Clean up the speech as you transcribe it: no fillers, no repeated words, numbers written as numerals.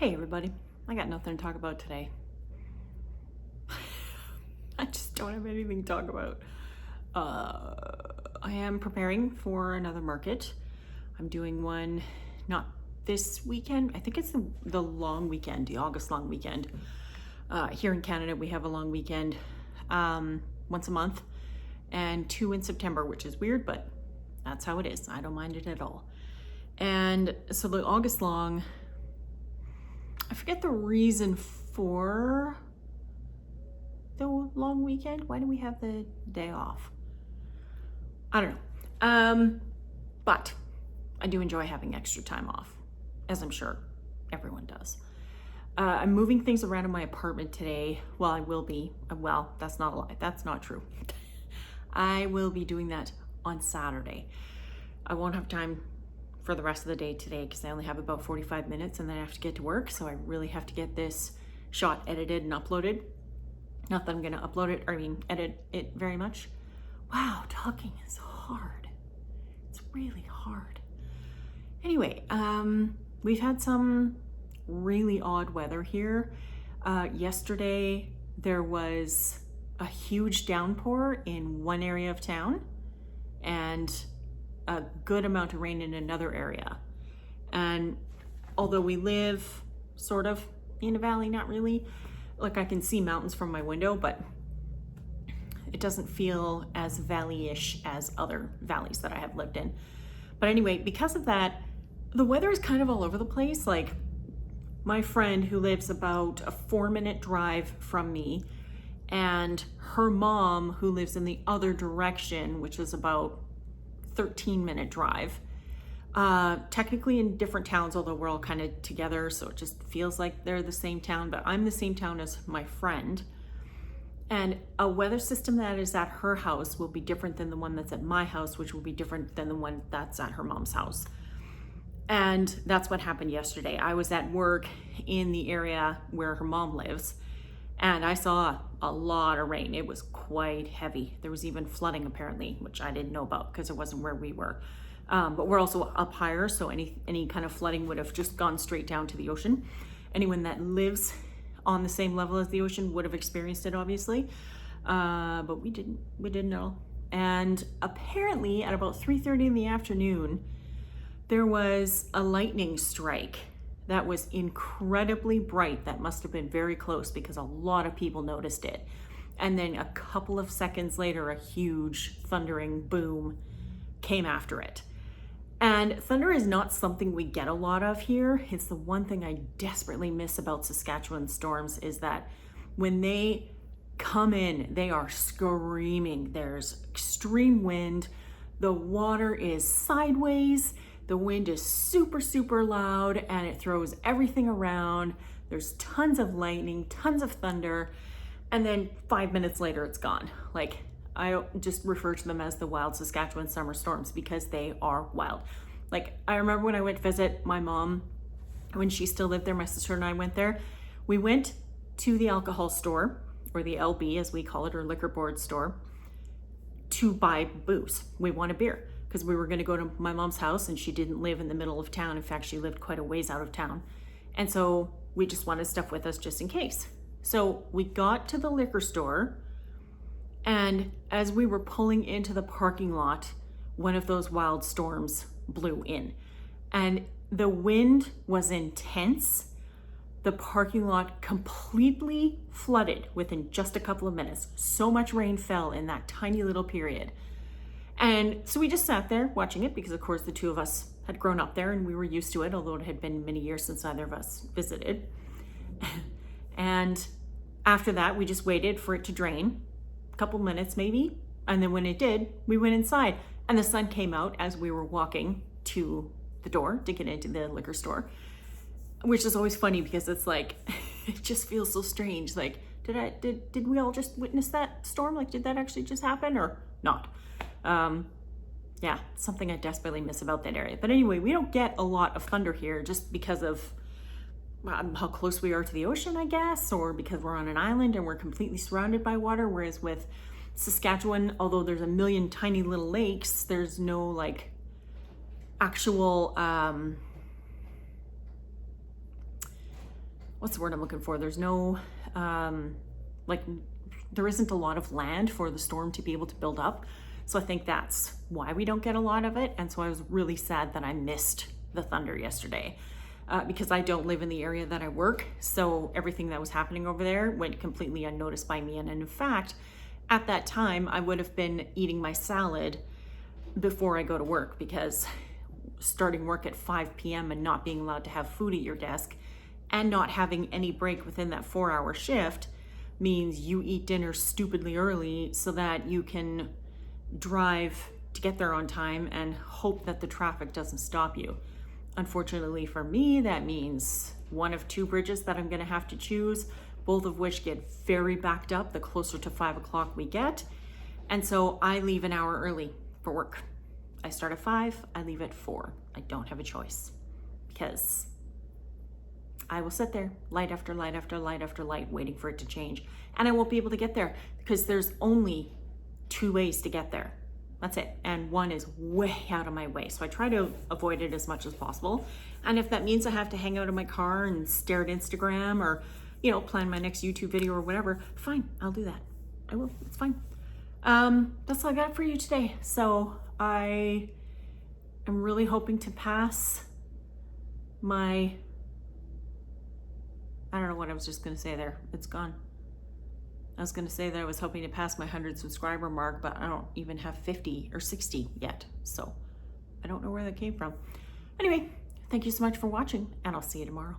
Hey everybody, I got nothing to talk about today. I just don't have anything to talk about. I am preparing for another market. I'm doing one not this weekend. I think it's the long weekend, the August long weekend. Here in Canada, we have a long weekend once a month and 2 in September, which is weird, but that's how it is. I don't mind it at all. And so the August long, I forget the reason for the long weekend. Why do we have the day off? I don't know. But I do enjoy having extra time off, as I'm sure everyone does. I'm moving things around in my apartment today. Well, I will be. Well, that's not a lie. That's not true. I will be doing that on Saturday. I won't have time for the rest of the day today because I only have about 45 minutes and then I have to get to work. So I really have to get this shot edited and uploaded. Not that I'm going to edit it very much. Wow, talking is hard. It's really hard. Anyway, we've had some really odd weather here. Yesterday, there was a huge downpour in one area of town and a good amount of rain in another area. And although we live sort of in a valley, not really, like I can see mountains from my window, but it doesn't feel as valley-ish as other valleys that I have lived in. But anyway, because of that, the weather is kind of all over the place. Like my friend who lives about a 4-minute drive from me and her mom who lives in the other direction, which is about 13-minute drive, technically in different towns, although we're all kind of together, so it just feels like they're the same town, but I'm the same town as my friend. And a weather system that is at her house will be different than the one that's at my house, which will be different than the one that's at her mom's house. And that's what happened yesterday. I was at work in the area where her mom lives, and I saw a lot of rain. It was quite heavy. There was even flooding apparently, which I didn't know about because it wasn't where we were. But we're also up higher, so any kind of flooding would have just gone straight down to the ocean. Anyone that lives on the same level as the ocean would have experienced it, obviously. But we didn't know. And apparently at about 3:30 in the afternoon, there was a lightning strike that was incredibly bright. That must have been very close because a lot of people noticed it. And then a couple of seconds later, a huge thundering boom came after it. And thunder is not something we get a lot of here. It's the one thing I desperately miss about Saskatchewan storms is that when they come in, they are screaming. There's extreme wind. The water is sideways. The wind is super, super loud and it throws everything around. There's tons of lightning, tons of thunder. And then 5 minutes later, it's gone. Like, I just refer to them as the wild Saskatchewan summer storms because they are wild. Like, I remember when I went to visit my mom, when she still lived there, my sister and I went there. We went to the alcohol store, or the LB as we call it, or liquor board store, to buy booze. We want a beer because we were going to go to my mom's house and she didn't live in the middle of town. In fact, she lived quite a ways out of town. And so we just wanted stuff with us just in case. So we got to the liquor store, and as we were pulling into the parking lot, one of those wild storms blew in. And the wind was intense. The parking lot completely flooded within just a couple of minutes. So much rain fell in that tiny little period. And so we just sat there watching it because, of course, the two of us had grown up there and we were used to it, although it had been many years since either of us visited. And after that, we just waited for it to drain, a couple minutes maybe. And then when it did, we went inside and the sun came out as we were walking to the door to get into the liquor store, which is always funny because it's like, it just feels so strange. Like, did we all just witness that storm? Like, did that actually just happen or not? Yeah, something I desperately miss about that area. But anyway, we don't get a lot of thunder here just because of how close we are to the ocean, I guess, or because we're on an island and we're completely surrounded by water. Whereas with Saskatchewan, although there's a million tiny little lakes, there's no like actual what's the word I'm looking for? There's no, like, there isn't a lot of land for the storm to be able to build up. So I think that's why we don't get a lot of it. And so I was really sad that I missed the thunder yesterday because I don't live in the area that I work. So everything that was happening over there went completely unnoticed by me. And in fact, at that time, I would have been eating my salad before I go to work, because starting work at 5 p.m. and not being allowed to have food at your desk and not having any break within that 4-hour shift means you eat dinner stupidly early so that you can drive to get there on time and hope that the traffic doesn't stop you. Unfortunately for me, that means one of 2 bridges that I'm going to have to choose, both of which get very backed up the closer to 5 o'clock we get. And so I leave an hour early for work. I start at 5, I leave at 4. I don't have a choice, because I will sit there light after light after light after light waiting for it to change. And I won't be able to get there because there's only 2 ways to get there. That's it. And one is way out of my way. So I try to avoid it as much as possible. And if that means I have to hang out in my car and stare at Instagram or, plan my next YouTube video or whatever, fine, I'll do that. I will, it's fine. That's all I got for you today. So I am really hoping to pass my, I don't know what I was just going to say there. It's gone. I was going to say that I was hoping to pass my 100 subscriber mark, but I don't even have 50 or 60 yet. So I don't know where that came from. Anyway, thank you so much for watching, and I'll see you tomorrow.